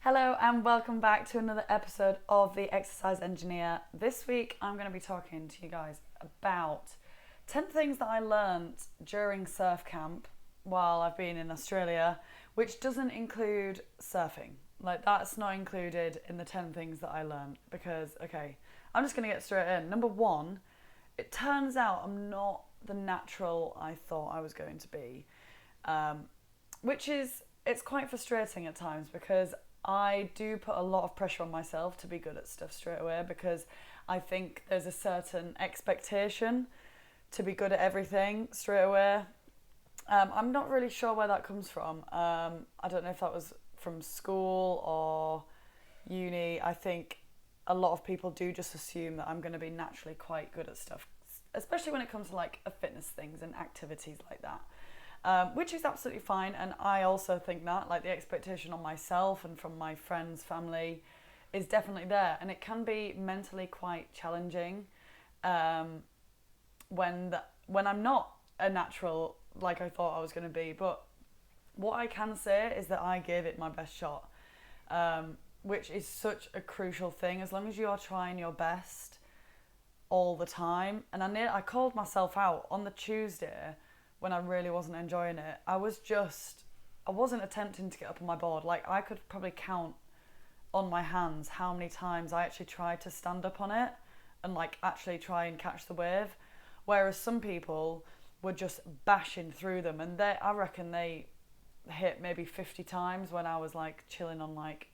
Hello and welcome back to another episode of The Exercise Engineer. This week I'm going to be talking to you guys about 10 things that I learnt during surf camp while I've been in Australia, which doesn't include surfing. Like, that's not included in the 10 things that I learned because, okay, I'm just going to get straight in. Number one, it turns out I'm not the natural I thought I was going to be, it's quite frustrating at times because I do put a lot of pressure on myself to be good at stuff straight away because I think there's a certain expectation to be good at everything straight away. I'm not really sure where that comes from. I don't know if that was from school or uni. I think a lot of people do just assume that I'm going to be naturally quite good at stuff, especially when it comes to like fitness things and activities like that. Which is absolutely fine, and I also think that like the expectation on myself and from my friends, family is definitely there, and it can be mentally quite challenging when I'm not a natural like I thought I was going to be. But what I can say is that I gave it my best shot, which is such a crucial thing. As long as you are trying your best all the time, and I called myself out on the Tuesday when I really wasn't enjoying it. I wasn't attempting to get up on my board. Like, I could probably count on my hands how many times I actually tried to stand up on it and like actually try and catch the wave. Whereas some people were just bashing through them, and I reckon they hit maybe 50 times when I was like chilling on like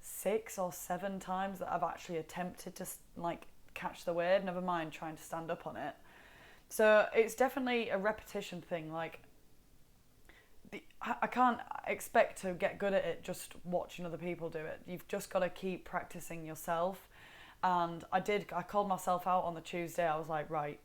6 or 7 times that I've actually attempted to like catch the wave, never mind trying to stand up on it. So it's definitely a repetition thing. Like, I can't expect to get good at it just watching other people do it. You've just got to keep practicing yourself. And I called myself out on the Tuesday. I was like, right,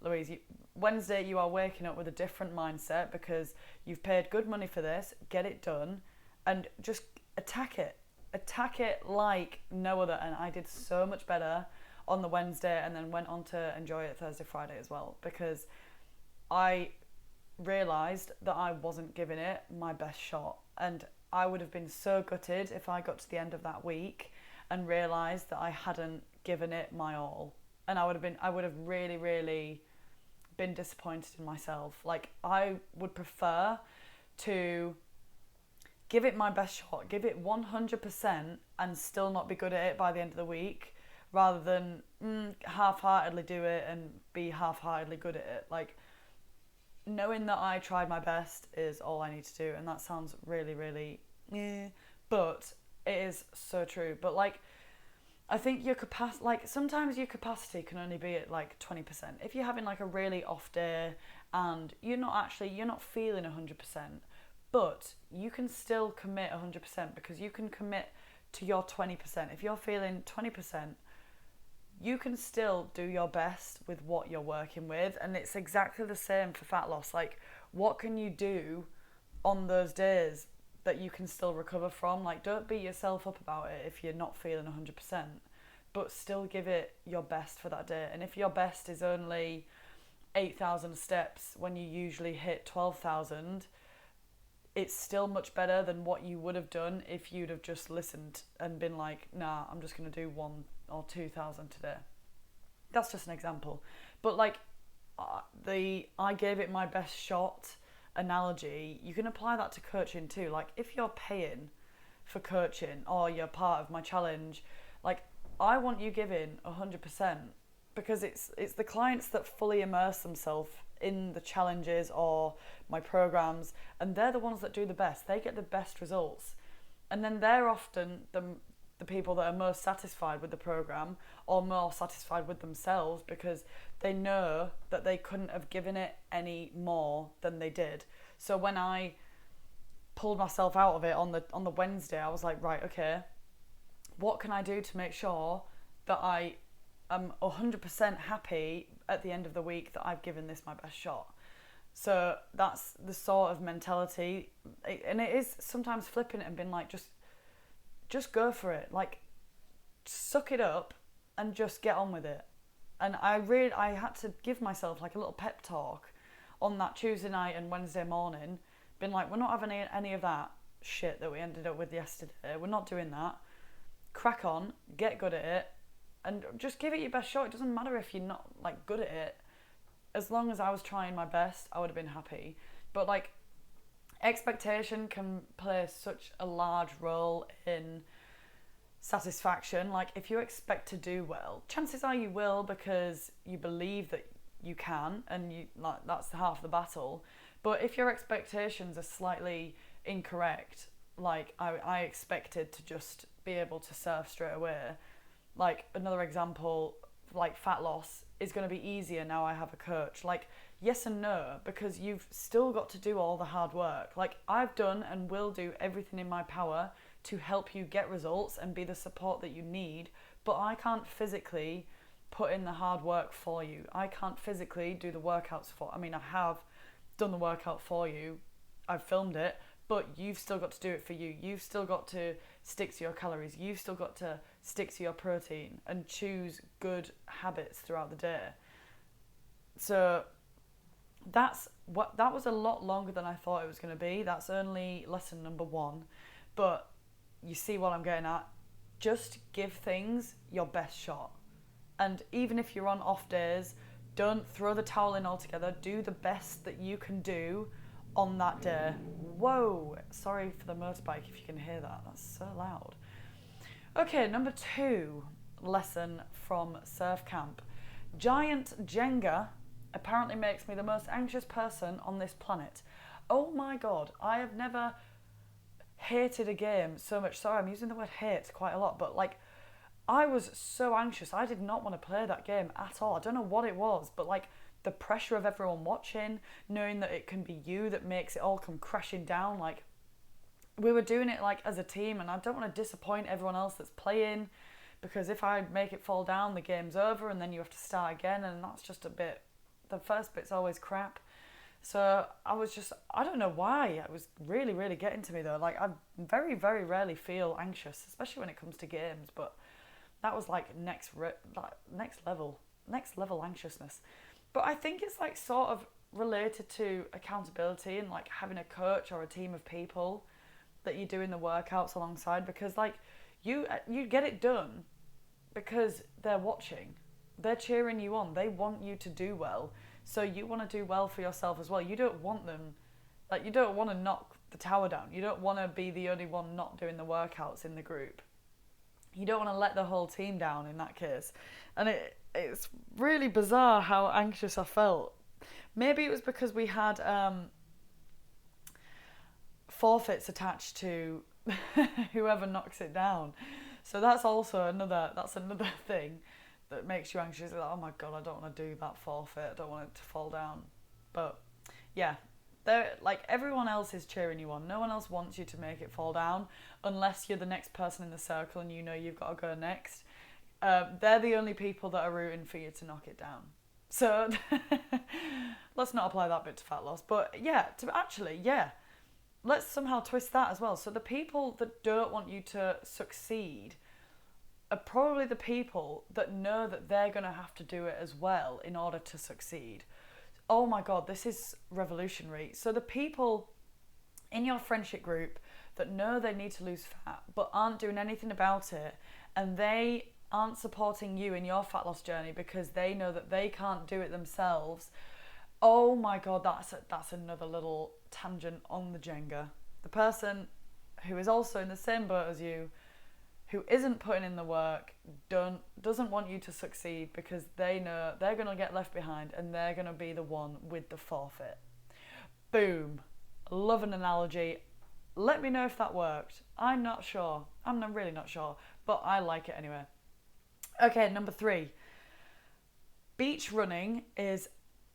Louise, Wednesday you are waking up with a different mindset because you've paid good money for this. Get it done and just attack it. Attack it like no other. And I did so much better on the Wednesday, and then went on to enjoy it Thursday, Friday as well, because I realised that I wasn't giving it my best shot, and I would have been so gutted if I got to the end of that week and realised that I hadn't given it my all, and I would have really, really been disappointed in myself. Like, I would prefer to give it my best shot, give it 100% and still not be good at it by the end of the week, rather than half-heartedly do it and be half-heartedly good at it. Like, knowing that I tried my best is all I need to do, and that sounds really, really but it is so true. But like, I think your capacity, like, sometimes your capacity can only be at like 20%. If you're having like a really off day and you're not feeling 100%, but you can still commit 100% because you can commit to your 20%. If you're feeling 20%, you can still do your best with what you're working with. And it's exactly the same for fat loss. Like, what can you do on those days that you can still recover from? Like, don't beat yourself up about it if you're not feeling 100%, but still give it your best for that day. And if your best is only 8,000 steps when you usually hit 12,000, it's still much better than what you would have done if you'd have just listened and been like, nah, I'm just going to do 1,000 or 2,000 today. That's just an example. But like, I gave it my best shot analogy, you can apply that to coaching too. Like, if you're paying for coaching or you're part of my challenge, like, I want you giving 100%, because it's the clients that fully immerse themselves in the challenges or my programs, and they're the ones that do the best. They get the best results, and then they're often the people that are most satisfied with the program or more satisfied with themselves, because they know that they couldn't have given it any more than they did. So when I pulled myself out of it on the Wednesday, I was like, right, okay, what can I do to make sure that I am 100% happy at the end of the week that I've given this my best shot? So that's the sort of mentality, and it is sometimes flipping it and being like, just go for it, like, suck it up and just get on with it. And I had to give myself like a little pep talk on that Tuesday night and Wednesday morning, been like, we're not having any of that. shit that we ended up with yesterday. We're not doing that. Crack on, get good at it, and just give it your best shot. It doesn't matter if you're not like good at it. As long as I was trying my best, I would have been happy. But like, expectation can play such a large role in satisfaction. Like, if you expect to do well, chances are you will, because you believe that you can, and you like, that's half the battle. But if your expectations are slightly incorrect, like I expected to just be able to surf straight away. Like, another example, like fat loss is going to be easier now I have a coach. Like, yes and no, because you've still got to do all the hard work. Like, I've done and will do everything in my power to help you get results and be the support that you need, but I can't physically put in the hard work for you. I can't physically do the workouts for, I mean, I have done the workout for you, I've filmed it, but you've still got to do it for you. You've still got to stick to your calories. You've still got to stick to your protein and choose good habits throughout the day. So that was a lot longer than I thought it was going to be. That's only lesson number 1. But you see what I'm getting at. Just give things your best shot. And even if you're on off days, don't throw the towel in altogether. Do the best that you can do on that day. Whoa, sorry for the motorbike if you can hear that. That's so loud. Okay, number 2 lesson from surf camp. Giant Jenga apparently makes me the most anxious person on this planet. Oh my God, I have never hated a game so much. Sorry, I'm using the word hate quite a lot, but like, I was so anxious. I did not want to play that game at all. I don't know what it was, but like, the pressure of everyone watching, knowing that it can be you that makes it all come crashing down. Like, we were doing it like as a team, and I don't want to disappoint everyone else that's playing, because if I make it fall down, the game's over and then you have to start again, and that's just a bit, the first bit's always crap. So I was just, I don't know why, it was really, really getting to me though. Like, I very, very rarely feel anxious, especially when it comes to games, but that was like next level anxiousness. But I think it's like sort of related to accountability and like having a coach or a team of people that you're doing the workouts alongside, because like you get it done because they're watching, they're cheering you on, they want you to do well, so you want to do well for yourself as well. You don't want them, like, you don't want to knock the tower down, you don't want to be the only one not doing the workouts in the group, you don't want to let the whole team down in that case. And it's really bizarre how anxious I felt. Maybe it was because we had forfeits attached to whoever knocks it down. So that's also another thing that makes you anxious. Like, oh my God, I don't want to do that forfeit. I don't want it to fall down. But yeah, like, everyone else is cheering you on. No one else wants you to make it fall down unless you're the next person in the circle and you know you've got to go next. They're the only people that are rooting for you to knock it down. So let's not apply that bit to fat loss. But yeah, let's somehow twist that as well. So the people that don't want you to succeed are probably the people that know that they're going to have to do it as well in order to succeed. Oh my God, this is revolutionary. So the people in your friendship group that know they need to lose fat but aren't doing anything about it, and they aren't supporting you in your fat loss journey because they know that they can't do it themselves. Oh my God, that's another little tangent on the Jenga. The person who is also in the same boat as you, who isn't putting in the work, doesn't want you to succeed because they know they're going to get left behind and they're going to be the one with the forfeit. Boom. Love an analogy. Let me know if that worked. I'm not sure. I'm really not sure, but I like it anyway. Okay, number 3. Beach running is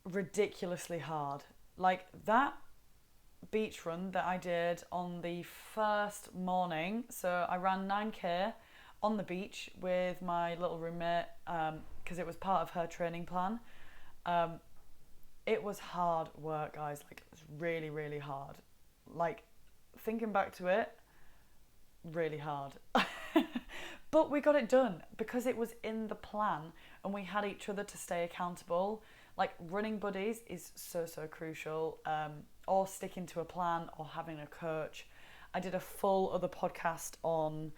ridiculously hard. Like, that beach run that I did on the first morning, so I ran 9k on the beach with my little roommate, because it was part of her training plan. It was hard work, guys. Like, it was really, really hard. Like, thinking back to it, really hard. But we got it done because it was in the plan and we had each other to stay accountable. Like, running buddies is so, so crucial, or sticking to a plan or having a coach. I did a full other podcast on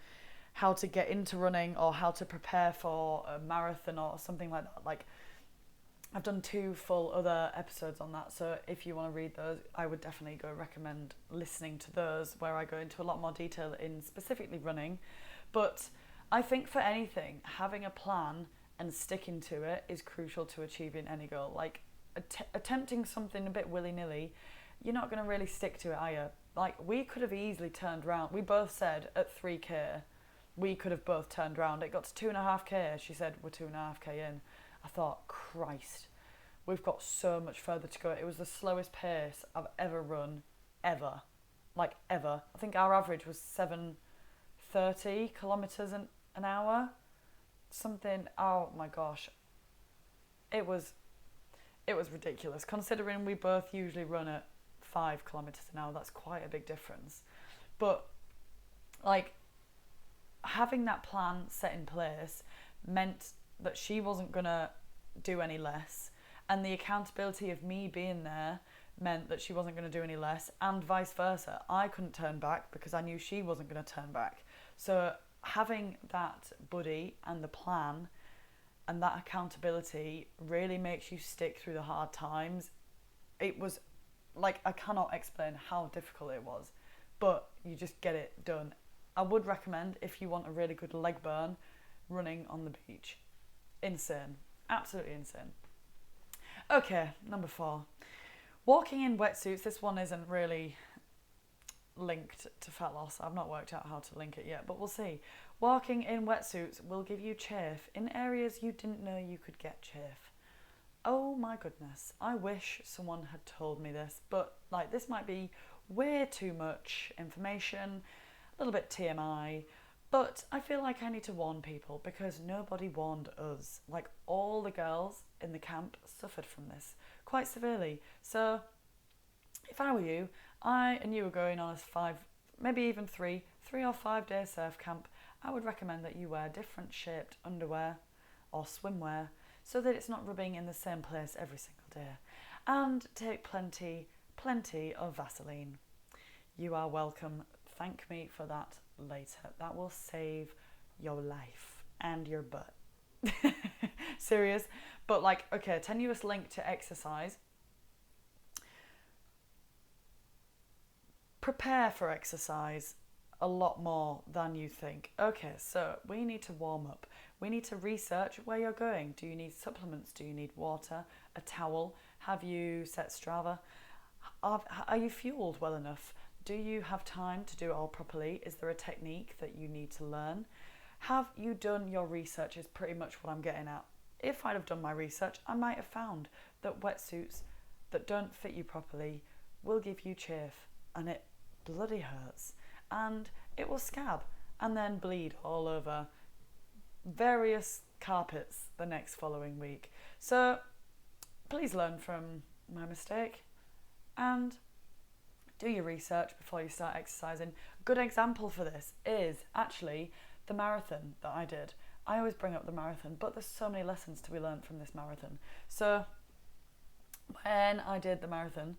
how to get into running or how to prepare for a marathon or something like that. Like, I've done 2 full other episodes on that, so if you want to read those, I would definitely recommend listening to those, where I go into a lot more detail in specifically running. But I think for anything, having a plan and sticking to it is crucial to achieving any goal. Like, attempting something a bit willy-nilly, you're not going to really stick to it, are you? Like, we could have easily turned around. We both said at 3k, we could have both turned around. It got to 2.5k. She said, we're 2.5k in. I thought, Christ, we've got so much further to go. It was the slowest pace I've ever run, ever. Like, ever. I think our average was 7:30 kilometres an hour. Something, oh my gosh. It was ridiculous. Considering we both usually run at 5 kilometres an hour, that's quite a big difference. But, like, having that plan set in place meant that she wasn't going to do any less, and the accountability of me being there meant that she wasn't going to do any less, and vice versa. I couldn't turn back because I knew she wasn't going to turn back. So having that buddy and the plan and that accountability really makes you stick through the hard times. It was like, I cannot explain how difficult it was, but you just get it done. I would recommend, if you want a really good leg burn, running on the beach. Insane. Absolutely insane. Okay, number 4. Walking in wetsuits. This one isn't really linked to fat loss. I've not worked out how to link it yet, but we'll see. Walking in wetsuits will give you chafe in areas you didn't know you could get chafe. Oh my goodness. I wish someone had told me this, but like, this might be way too much information, a little bit TMI, but I feel like I need to warn people because nobody warned us. Like, all the girls in the camp suffered from this quite severely. So if I were you, and you were going on a 5, maybe even 3 or 5 day surf camp, I would recommend that you wear different shaped underwear or swimwear so that it's not rubbing in the same place every single day. And take plenty of Vaseline. You are welcome. Thank me for that later. That will save your life and your butt. Serious. But like, okay, tenuous link to exercise. Prepare for exercise a lot more than you think. Okay, so we need to warm up. We need to research where you're going. Do you need supplements? Do you need water? A towel? Have you set Strava? Are you fueled well enough? Do you have time to do it all properly? Is there a technique that you need to learn? Have you done your research is pretty much what I'm getting at. If I'd have done my research, I might have found that wetsuits that don't fit you properly will give you chafe, and it bloody hurts, and it will scab and then bleed all over various carpets the next following week. So please learn from my mistake and do your research before you start exercising. A good example for this is actually the marathon that I did. I always bring up the marathon, but there's so many lessons to be learned from this marathon. So when I did the marathon,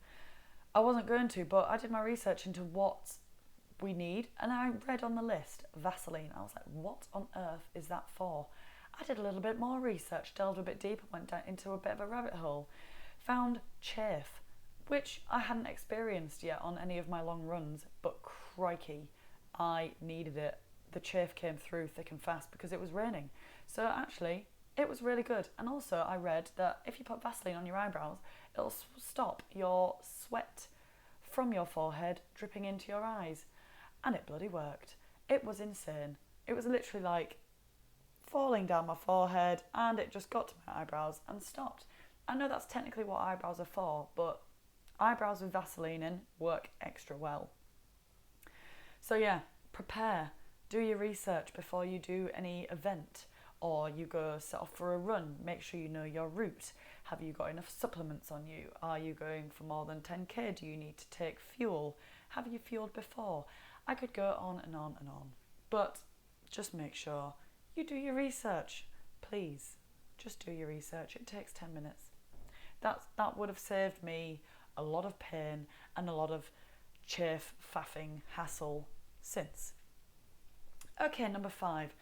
I wasn't going to, but I did my research into what we need, and I read on the list Vaseline. I was like, what on earth is that for? I did a little bit more research, delved a bit deeper, went down into a bit of a rabbit hole, found chafe, which I hadn't experienced yet on any of my long runs, but crikey, I needed it. The chafe came through thick and fast because it was raining. So actually, it was really good. And also I read that if you put Vaseline on your eyebrows, it'll stop your sweat from your forehead dripping into your eyes. And it bloody worked. It was insane. It was literally like falling down my forehead, and it just got to my eyebrows and stopped. I know that's technically what eyebrows are for, but eyebrows with Vaseline in work extra well. So yeah, prepare. Do your research before you do any event, or you go set off for a run. Make sure you know your route. Have you got enough supplements on you? Are you going for more than 10k? Do you need to take fuel? Have you fueled before? I could go on and on and on, but just make sure you do your research. Please, just do your research. It takes 10 minutes. That would have saved me a lot of pain and a lot of chafe, faffing, hassle since. Okay, number 5.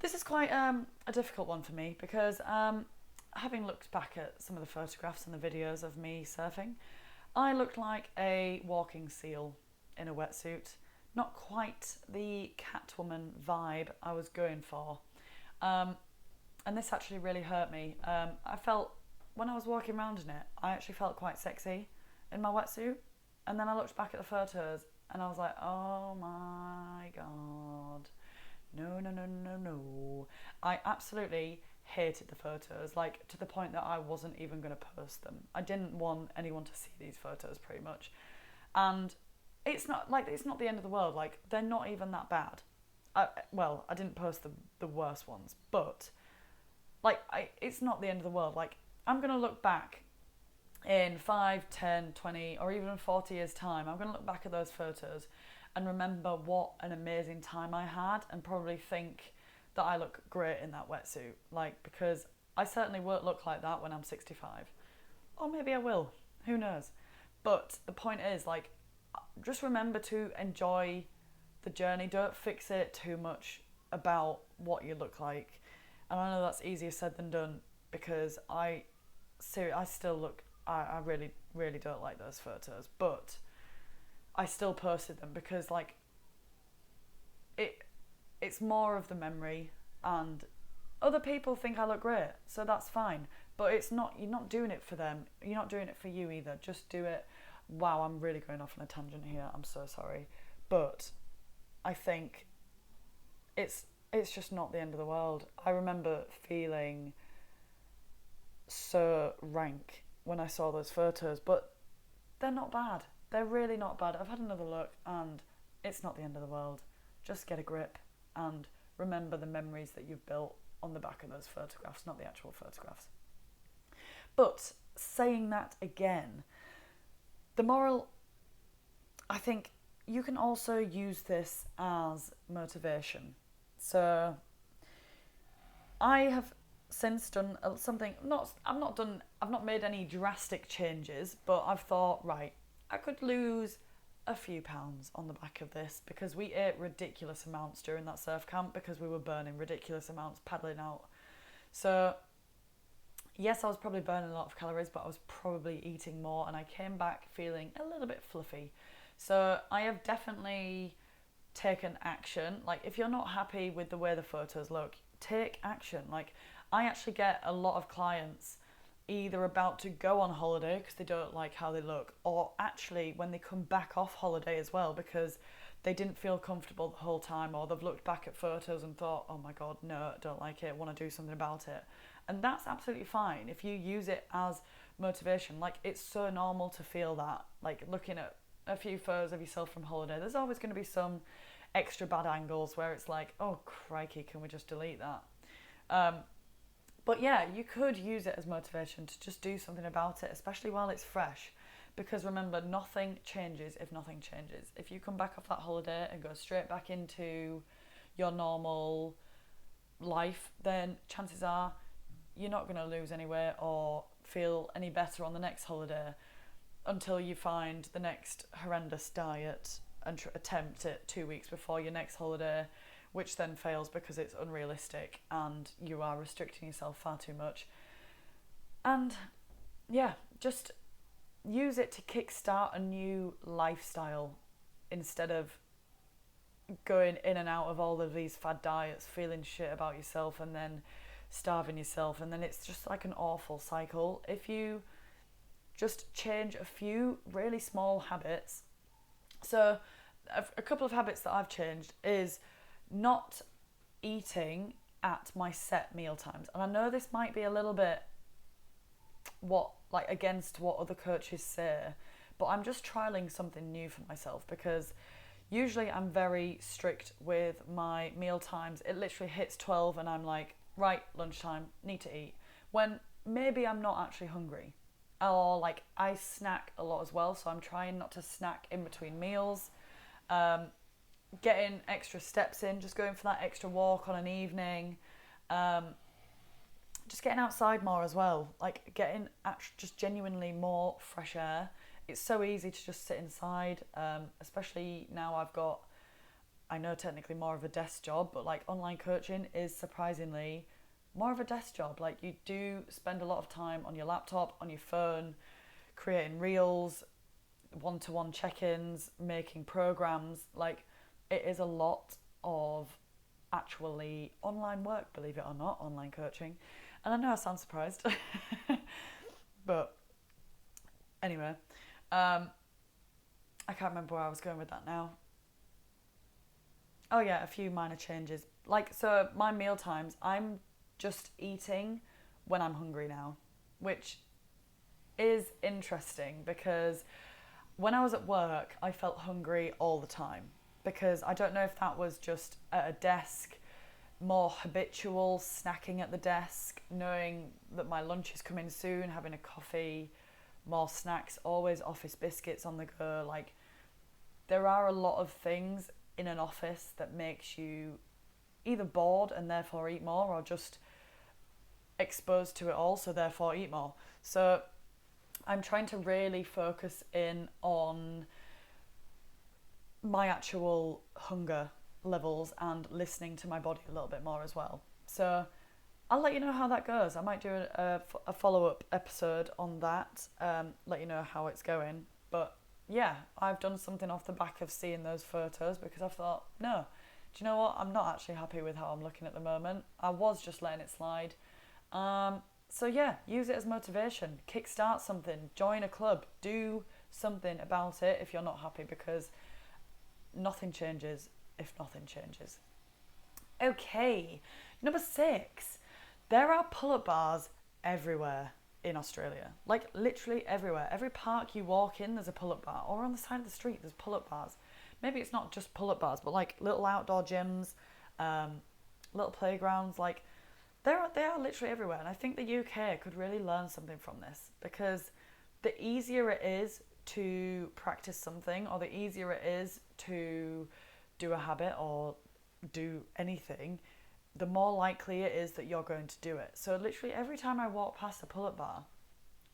This is quite a difficult one for me because having looked back at some of the photographs and the videos of me surfing, I looked like a walking seal in a wetsuit. Not quite the Catwoman vibe I was going for. And this actually really hurt me. I felt, when I was walking around in it, I actually felt quite sexy in my wetsuit. And then I looked back at the photos and I was like, oh my God. No. I absolutely hated the photos, like to the point that I wasn't even going to post them. I didn't want anyone to see these photos pretty much. And it's not the end of the world. Like, they're not even that bad. I didn't post the worst ones, but like, it's not the end of the world. Like, I'm going to look back in 5, 10, 20, or even 40 years time. I'm going to look back at those photos and remember what an amazing time I had, and probably think that I look great in that wetsuit. Like, because I certainly won't look like that when I'm 65. Or maybe I will. Who knows? But the point is, like, just remember to enjoy the journey. Don't fixate too much about what you look like. And I know that's easier said than done, because I really, really don't like those photos. But I still posted them because, like, it's more of the memory, and other people think I look great, so that's fine. But it's not, you're not doing it for them. You're not doing it for you either. Just do it. Wow, I'm really going off on a tangent here. I'm so sorry. But I think it's just not the end of the world. I remember feeling so rank when I saw those photos, but they're not bad. They're really not bad. I've had another look and it's not the end of the world. Just get a grip and remember the memories that you've built on the back of those photographs, not the actual photographs. But saying that again, the moral, I think you can also use this as motivation. So I have since done something, I've not made any drastic changes, but I've thought, right, I could lose a few pounds on the back of this, because we ate ridiculous amounts during that surf camp, because we were burning ridiculous amounts paddling out. So yes, I was probably burning a lot of calories, but I was probably eating more, and I came back feeling a little bit fluffy. So I have definitely taken action. Like, if you're not happy with the way the photos look, take action. Like, I actually get a lot of clients either about to go on holiday because they don't like how they look, or actually when they come back off holiday as well, because they didn't feel comfortable the whole time, or they've looked back at photos and thought, oh my God, no, don't like it, want to do something about it. And that's absolutely fine if you use it as motivation. Like, it's so normal to feel that. Like, looking at a few photos of yourself from holiday, there's always going to be some extra bad angles where it's like, oh crikey, can we just delete that? But yeah, you could use it as motivation to just do something about it, especially while it's fresh. Because remember, nothing changes if nothing changes. If you come back off that holiday and go straight back into your normal life, then chances are you're not going to lose any weight or feel any better on the next holiday until you find the next horrendous diet and attempt it 2 weeks before your next holiday, which then fails because it's unrealistic and you are restricting yourself far too much. And yeah, just use it to kickstart a new lifestyle instead of going in and out of all of these fad diets, feeling shit about yourself and then starving yourself, and then it's just like an awful cycle. If you just change a few really small habits. So a couple of habits that I've changed is not eating at my set meal times. And I know this might be a little bit against what other coaches say, but I'm just trialing something new for myself, because usually I'm very strict with my meal times. It literally hits 12 and I'm like, right, lunchtime, need to eat. When maybe I'm not actually hungry. Or like, I snack a lot as well, so I'm trying not to snack in between meals. Getting extra steps in, just going for that extra walk on an evening, just getting outside more as well, like getting just genuinely more fresh air it's so easy to just sit inside, especially now I know technically more of a desk job, but like online coaching is surprisingly more of a desk job. Like you do spend a lot of time on your laptop, on your phone, creating reels, one-to-one check-ins, making programs. Like it is a lot of actually online work, believe it or not, online coaching. And I know I sound surprised, but anyway, I can't remember where I was going with that now. Oh yeah, a few minor changes. Like, so my meal times, I'm just eating when I'm hungry now, which is interesting because when I was at work, I felt hungry all the time because I don't know if that was just at a desk, more habitual snacking at the desk, knowing that my lunch is coming soon, having a coffee, more snacks, always office biscuits on the go. Like, there are a lot of things in an office that makes you either bored and therefore eat more, or just exposed to it all, so therefore eat more. So I'm trying to really focus in on my actual hunger levels and listening to my body a little bit more as well. So I'll let you know how that goes. I might do a follow-up episode on that, let you know how it's going. But yeah, I've done something off the back of seeing those photos because I thought, no, do you know what? I'm not actually happy with how I'm looking at the moment. I was just letting it slide. So yeah, use it as motivation. Kickstart something, join a club, do something about it if you're not happy, because nothing changes if nothing changes. Okay, number 6. There are pull-up bars everywhere in Australia. Like literally everywhere. Every park you walk in, there's a pull-up bar, or on the side of the street, there's pull-up bars. Maybe it's not just pull-up bars, but like little outdoor gyms, little playgrounds, like they are literally everywhere. And I think the UK could really learn something from this, because the easier it is to practice something, or the easier it is to do a habit or do anything, the more likely it is that you're going to do it. So literally every time I walk past a pull-up bar,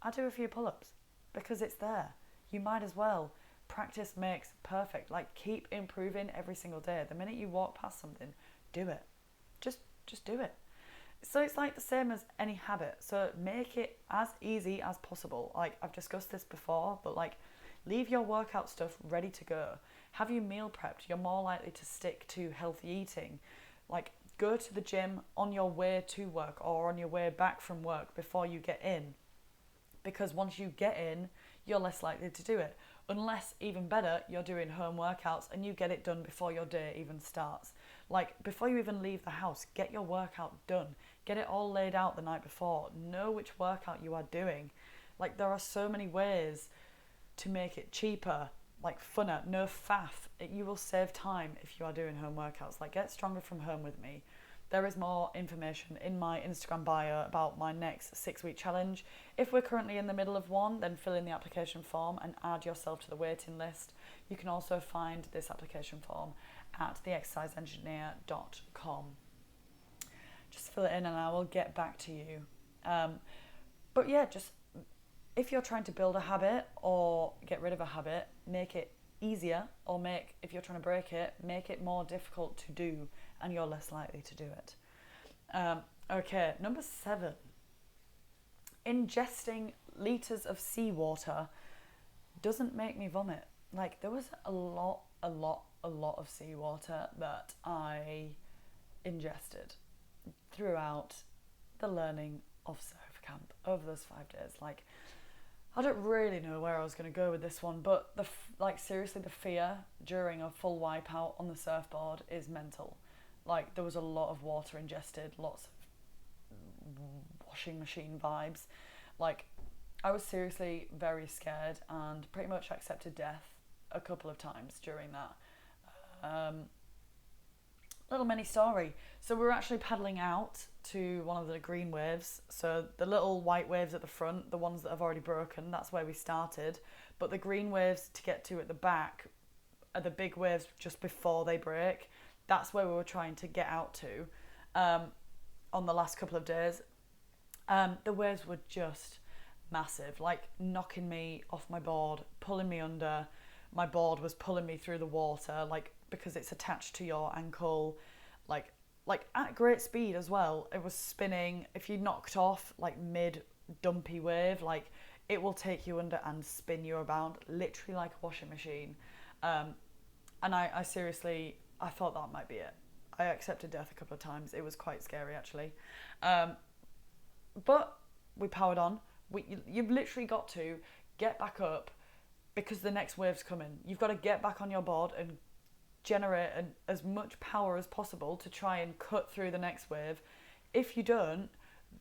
I do a few pull-ups because it's there. You might as well. Practice makes perfect. Like, keep improving every single day. The minute you walk past something, do it. Just do it. So it's like the same as any habit. So make it as easy as possible. Like, I've discussed this before, but like, leave your workout stuff ready to go. Have you meal prepped? You're more likely to stick to healthy eating. Like, go to the gym on your way to work or on your way back from work before you get in. Because once you get in, you're less likely to do it. Unless, even better, you're doing home workouts and you get it done before your day even starts. Like, before you even leave the house, get your workout done. Get it all laid out the night before. Know which workout you are doing. Like, there are so many ways to make it cheaper, like funner, no faff. You will save time if you are doing home workouts. Like, get stronger from home with me. There is more information in my Instagram bio about my next 6-week challenge. If we're currently in the middle of one, then fill in the application form and add yourself to the waiting list. You can also find this application form at theexerciseengineer.com. Just fill it in and I will get back to you. But yeah, just if you're trying to build a habit or get rid of a habit, make it easier, or if you're trying to break it, make it more difficult to do, and you're less likely to do it. Okay, number 7. Ingesting litres of seawater doesn't make me vomit. Like, there was a lot of seawater that I ingested throughout the learning of surf camp over those 5 days. Like, I don't really know where I was going to go with this one, but seriously, the fear during a full wipeout on the surfboard is mental. Like, there was a lot of water ingested, lots of washing machine vibes. Like, I was seriously very scared and pretty much accepted death a couple of times during that. Little mini story. So we were actually paddling out to one of the green waves. So the little white waves at the front, the ones that have already broken, that's where we started. But the green waves to get to at the back are the big waves just before they break. That's where we were trying to get out to on the last couple of days. The waves were just massive, like knocking me off my board, pulling me under. My board was pulling me through the water, like, because it's attached to your ankle, like at great speed as well. It was spinning. If you knocked off like mid dumpy wave, like it will take you under and spin you about, literally like a washing machine. And I seriously, I thought that might be it. I accepted death a couple of times. It was quite scary, actually. But we powered on. You've literally got to get back up because the next wave's coming. You've got to get back on your board and generate as much power as possible to try and cut through the next wave. If you don't,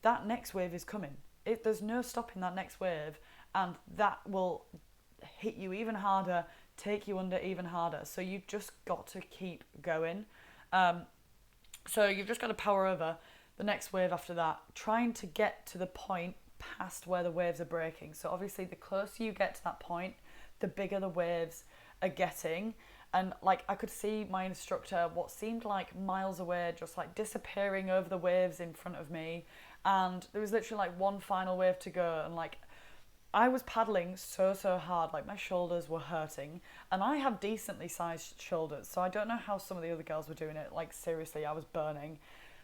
that next wave is coming. There's no stopping that next wave, and that will hit you even harder, take you under even harder. So you've just got to keep going. So you've just got to power over the next wave after that, trying to get to the point past where the waves are breaking. So obviously the closer you get to that point, the bigger the waves are getting. And like I could see my instructor, what seemed like miles away, just like disappearing over the waves in front of me. And there was literally like one final wave to go, and like I was paddling so hard, like my shoulders were hurting, and I have decently sized shoulders, so I don't know how some of the other girls were doing it. Like seriously, I was burning,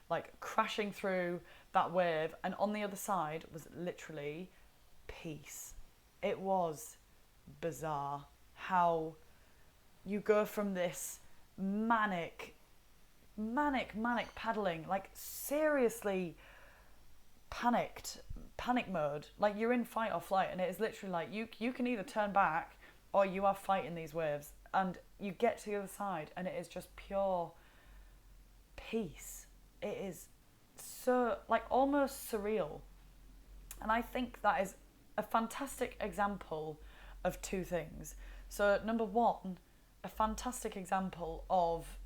like crashing through that wave, and on the other side was literally peace. It was bizarre how you go from this manic paddling, like seriously panic mode, like you're in fight or flight, and it is literally like you can either turn back or you are fighting these waves, and you get to the other side and it is just pure peace. It is so like almost surreal, and I think that is a fantastic example of two things. So number one, a fantastic example of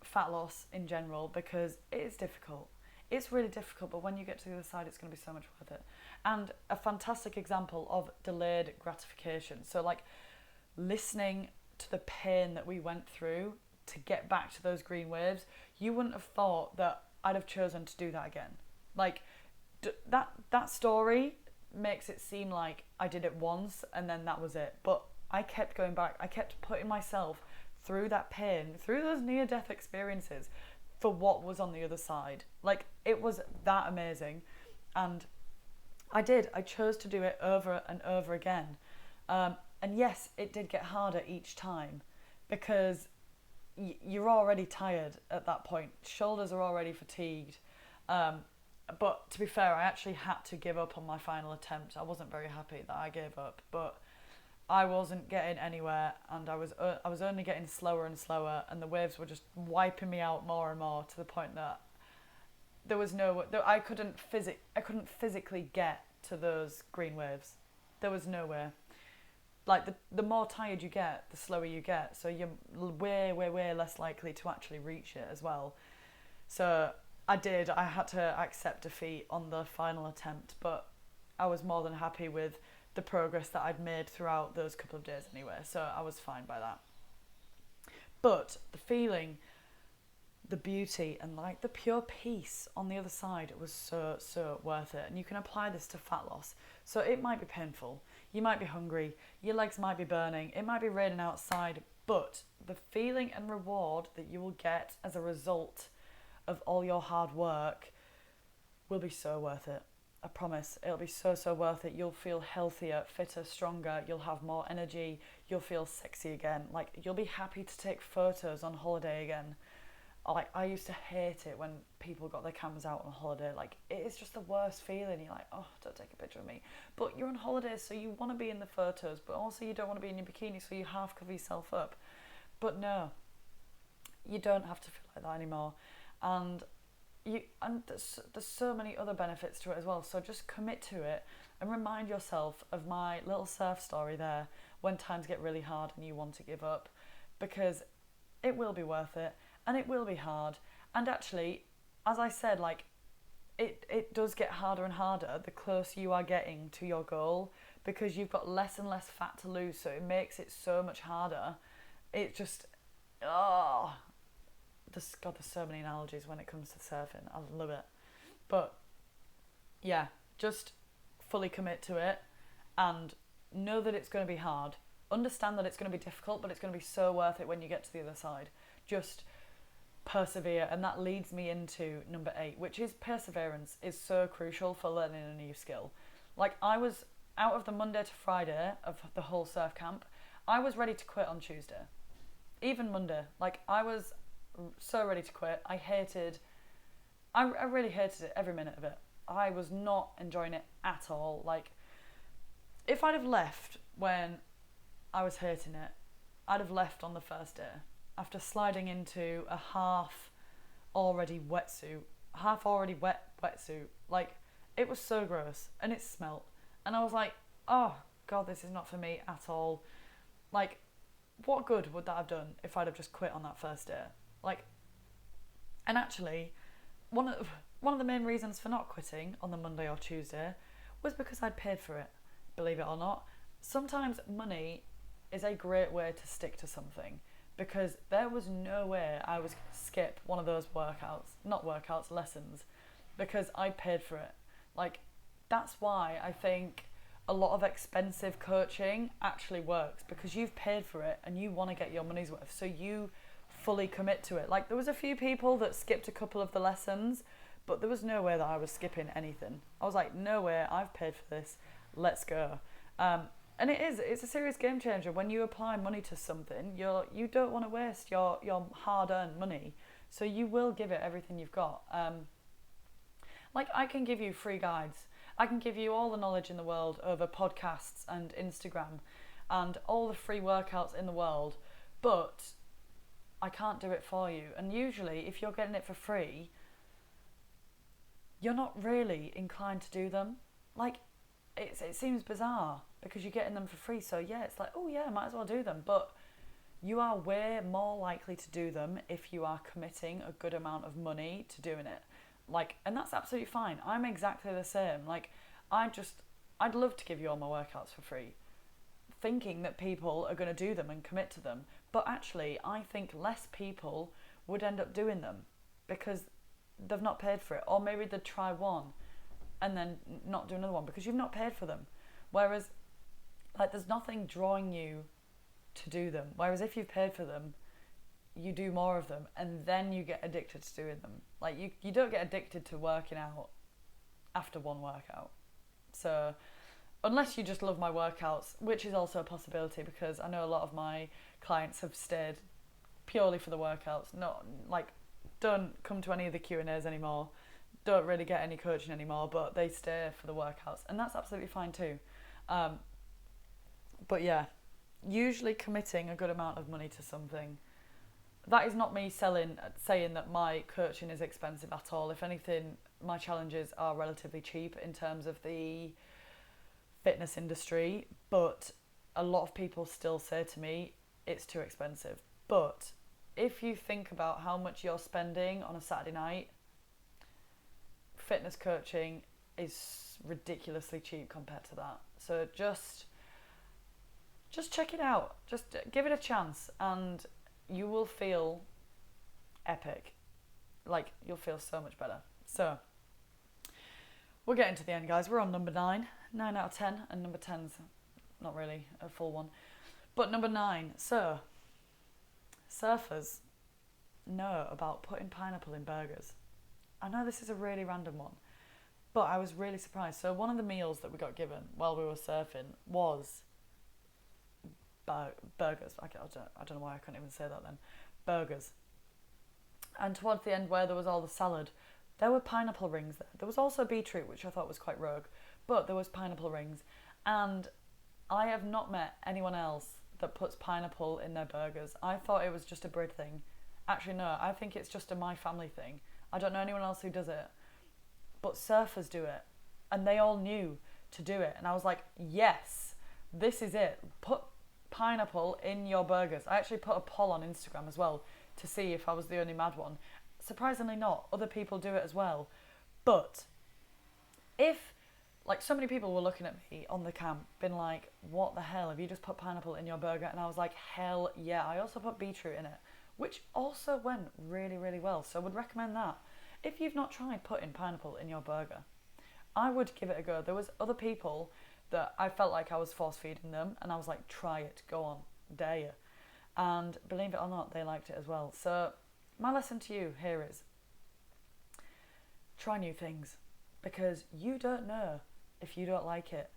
fat loss in general, because it is difficult. It's really difficult, but when you get to the other side, it's going to be so much worth it. And a fantastic example of delayed gratification. So like listening to the pain that we went through to get back to those green waves, you wouldn't have thought that I'd have chosen to do that again. Like that story makes it seem like I did it once and then that was it. But I kept going back. I kept putting myself through that pain, through those near-death experiences, for what was on the other side. Like, it was that amazing. And I chose to do it over and over again. And yes, it did get harder each time, because you're already tired at that point. Shoulders are already fatigued. But to be fair, I actually had to give up on my final attempt. I wasn't very happy that I gave up, but I wasn't getting anywhere, and I was only getting slower and slower, and the waves were just wiping me out more and more, to the point that I couldn't physically get to those green waves. There was no way. Like the more tired you get, the slower you get, so you're way less likely to actually reach it as well. So I had to accept defeat on the final attempt, but I was more than happy with the progress that I'd made throughout those couple of days anyway, so I was fine by that. But the feeling, the beauty, and like the pure peace on the other side, it was so worth it. And you can apply this to fat loss. So it might be painful, you might be hungry, your legs might be burning, it might be raining outside, but the feeling and reward that you will get as a result of all your hard work will be so worth it. I promise, it'll be so worth it. You'll feel healthier, fitter, stronger, you'll have more energy, you'll feel sexy again. Like, you'll be happy to take photos on holiday again. Like, I used to hate it when people got their cameras out on holiday. Like, it is just the worst feeling. You're like, oh, don't take a picture of me. But you're on holiday, so you want to be in the photos, but also you don't want to be in your bikini, so you half cover yourself up. But no, you don't have to feel like that anymore. And there's so many other benefits to it as well. So just commit to it and remind yourself of my little surf story there, when times get really hard and you want to give up, because it will be worth it, and it will be hard. And actually, as I said, like it does get harder and harder the closer you are getting to your goal, because you've got less and less fat to lose, so it makes it so much harder. It just there's so many analogies when it comes to surfing. I love it. But yeah, just fully commit to it and know that it's going to be hard. Understand that it's going to be difficult, but it's going to be so worth it when you get to the other side. Just persevere. And that leads me into number 8, which is perseverance is so crucial for learning a new skill. Like, I was out of the Monday to Friday of the whole surf camp, I was ready to quit on Tuesday. Even Monday. Like, I was so ready to quit. I really hated it, every minute of it. I was not enjoying it at all. Like, if I'd have left when I was hating it, I'd have left on the first day after sliding into a half already wet wetsuit. Like, it was so gross and it smelt. And I was like, oh God, this is not for me at all. Like, what good would that have done if I'd have just quit on that first day? Like, and actually, one of the main reasons for not quitting on the Monday or Tuesday was because I'd paid for it, believe it or not. Sometimes money is a great way to stick to something, because there was no way I was going to skip one of those lessons, because I paid for it. Like, that's why I think a lot of expensive coaching actually works, because you've paid for it and you want to get your money's worth, so you fully commit to it. Like, there was a few people that skipped a couple of the lessons, but there was no way that I was skipping anything. I was like, no way, I've paid for this, let's go. And it's a serious game changer. When you apply money to something, you don't want to waste your hard-earned money, so you will give it everything you've got. Like, I can give you free guides. I can give you all the knowledge in the world over podcasts and Instagram and all the free workouts in the world, but I can't do it for you. And usually, if you're getting it for free, you're not really inclined to do them. Like, it seems bizarre because you're getting them for free, so yeah, it's like, oh yeah, might as well do them. But you are way more likely to do them if you are committing a good amount of money to doing it. Like, and that's absolutely fine. I'm exactly the same. Like, I'd love to give you all my workouts for free, thinking that people are going to do them and commit to them. But actually, I think less people would end up doing them because they've not paid for it. Or maybe they'd try one and then not do another one because you've not paid for them. Whereas, like, there's nothing drawing you to do them. Whereas if you've paid for them, you do more of them and then you get addicted to doing them. Like, you don't get addicted to working out after one workout. So unless you just love my workouts, which is also a possibility, because I know a lot of my clients have stayed purely for the workouts, not like don't come to any of the Q&As anymore, don't really get any coaching anymore, but they stay for the workouts, and that's absolutely fine too. But yeah, usually committing a good amount of money to something. That is not me saying that my coaching is expensive at all. If anything, my challenges are relatively cheap in terms of the fitness industry, but a lot of people still say to me it's too expensive. But if you think about how much you're spending on a Saturday night, fitness coaching is ridiculously cheap compared to that. So just check it out. Just give it a chance and you will feel epic. Like, you'll feel so much better. So, we're getting to the end, guys. We're on number 9. 9 out of 10. And number 10's not really a full one. But number 9. So, surfers know about putting pineapple in burgers. I know this is a really random one, but I was really surprised. So, one of the meals that we got given while we were surfing was burgers. I don't know why I couldn't even say that then. Burgers. And towards the end, where there was all the salad, there were pineapple rings there. There was also beetroot, which I thought was quite rogue, but there was pineapple rings. And I have not met anyone else that puts pineapple in their burgers. I thought it was just a Brit thing. Actually, no, I think it's just a my family thing. I don't know anyone else who does it. But surfers do it. And they all knew to do it. And I was like, yes, this is it. Put pineapple in your burgers. I actually put a poll on Instagram as well to see if I was the only mad one. Surprisingly not. Other people do it as well. But if, like, so many people were looking at me on the camp, been like, what the hell, have you just put pineapple in your burger? And I was like, hell yeah. I also put beetroot in it, which also went really, really well. So I would recommend that. If you've not tried putting pineapple in your burger, I would give it a go. There was other people that I felt like I was force feeding them, and I was like, try it, go on, dare you. And believe it or not, they liked it as well. So my lesson to you here is try new things, because you don't know if you don't like it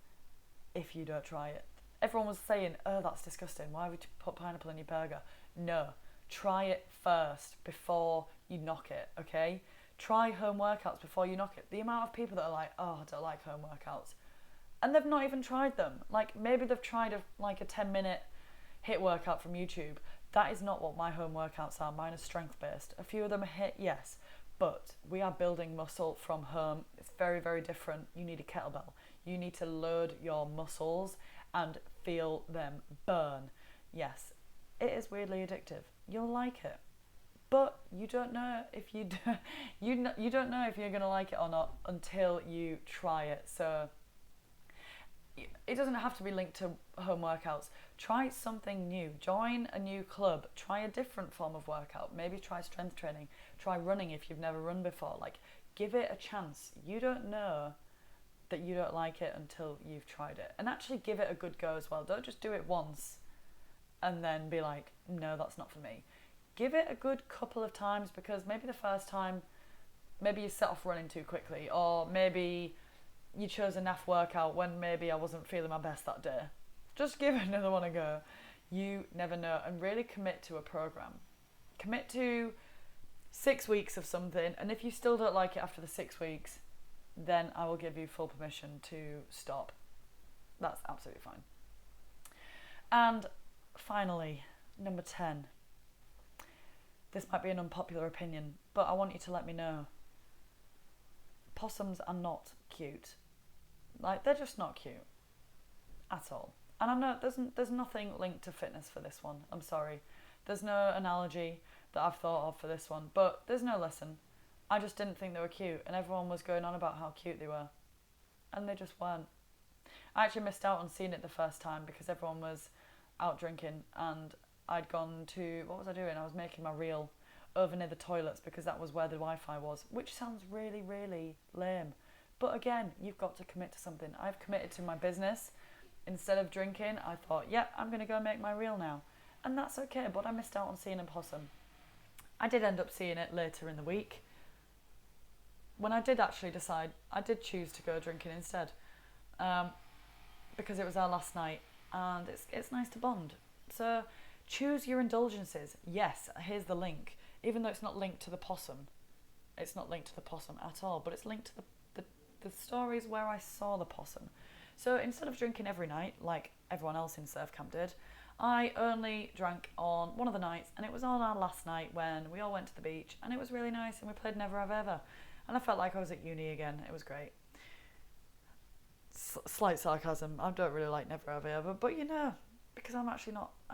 if you don't try it. Everyone was saying, oh, that's disgusting, why would you put pineapple in your burger? No, try it first before you knock it, okay? Try home workouts before you knock it. The amount of people that are like, oh, I don't like home workouts, and they've not even tried them. Like, maybe they've tried a 10-minute HIIT workout from YouTube. That is not what my home workouts are. Mine are strength based. A few of them are HIIT, yes, but we are building muscle from home. It's very, very different. You need a kettlebell. You need to load your muscles and feel them burn. Yes, it is weirdly addictive. You'll like it, but you don't know if you don't know if you're gonna like it or not until you try it. So it doesn't have to be linked to home workouts. Try something new. Join a new club. Try a different form of workout. Maybe try strength training. Try running if you've never run before. Like, give it a chance. You don't know that you don't like it until you've tried it. And actually give it a good go as well. Don't just do it once and then be like, no, that's not for me. Give it a good couple of times, because maybe the first time, maybe you set off running too quickly, or maybe you chose a naff workout when maybe I wasn't feeling my best that day. Just give another one a go. You never know. And really commit to a program. Commit to 6 weeks of something, and if you still don't like it after the 6 weeks, then I will give you full permission to stop. That's absolutely fine. And finally, number 10. This might be an unpopular opinion, but I want you to let me know. Possums are not cute. Like, they're just not cute at all. And I know there's nothing linked to fitness for this one. I'm sorry. There's no analogy that I've thought of for this one, but there's no lesson. I just didn't think they were cute, and everyone was going on about how cute they were, and they just weren't. I actually missed out on seeing it the first time because everyone was out drinking, and I'd gone to, what was I doing? I was making my reel over near the toilets because that was where the Wi-Fi was, which sounds really, really lame. But again, you've got to commit to something. I've committed to my business. Instead of drinking, I thought, yep, I'm going to go make my reel now. And that's okay, but I missed out on seeing a possum. I did end up seeing it later in the week. When I did actually decide, I did choose to go drinking instead. Because it was our last night, and it's nice to bond. So choose your indulgences. Yes, here's the link. Even though it's not linked to the possum. It's not linked to the possum at all, but it's linked to the stories where I saw the possum. So instead of drinking every night, like everyone else in surf camp did, I only drank on one of the nights, and it was on our last night when we all went to the beach, and it was really nice, and we played Never Have Ever, and I felt like I was at uni again. It was great. Slight sarcasm. I don't really like Never Have Ever, but you know, because I'm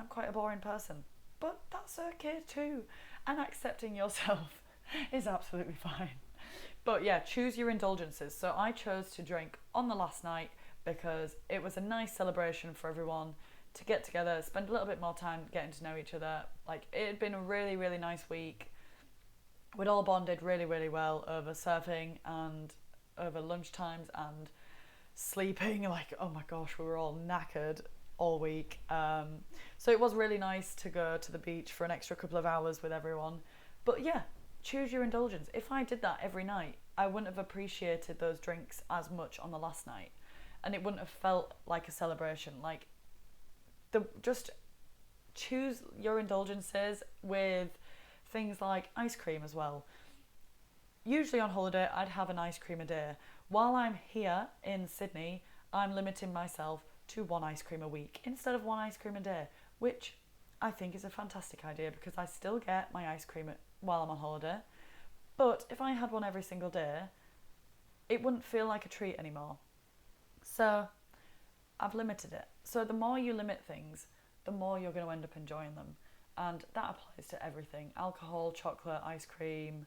quite a boring person. But that's okay too. And accepting yourself is absolutely fine. But yeah, choose your indulgences. So I chose to drink on the last night because it was a nice celebration for everyone to get together, spend a little bit more time getting to know each other. Like, it had been a really, really nice week. We'd all bonded really, really well over surfing and over lunchtimes and sleeping. Like, oh my gosh, we were all knackered all week. So it was really nice to go to the beach for an extra couple of hours with everyone. But yeah, choose your indulgence. If I did that every night, I wouldn't have appreciated those drinks as much on the last night, and it wouldn't have felt like a celebration. Like, just choose your indulgences with things like ice cream as well. Usually on holiday, I'd have an ice cream a day. While I'm here in Sydney, I'm limiting myself to one ice cream a week instead of one ice cream a day, which I think is a fantastic idea because I still get my ice cream while I'm on holiday. But if I had one every single day, it wouldn't feel like a treat anymore. So I've limited it. So the more you limit things, the more you're going to end up enjoying them. And that applies to everything. Alcohol, chocolate, ice cream,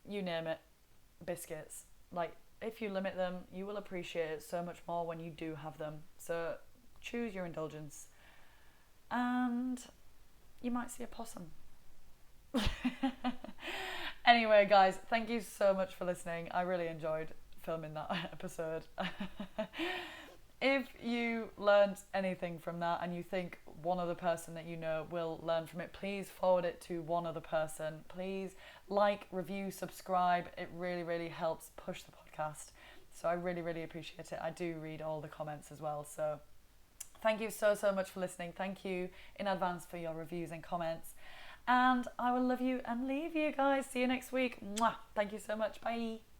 you name it, biscuits. Like, if you limit them, you will appreciate it so much more when you do have them. So choose your indulgence. And you might see a possum. Anyway, guys, thank you so much for listening. I really enjoyed filming that episode. If you learned anything from that and you think one other person that you know will learn from it, please forward it to one other person. Please like, review, subscribe. It really, really helps push the podcast. So I really, really appreciate it. I do read all the comments as well. So thank you so, so much for listening. Thank you in advance for your reviews and comments. And I will love you and leave you guys. See you next week. Mwah. Thank you so much. Bye.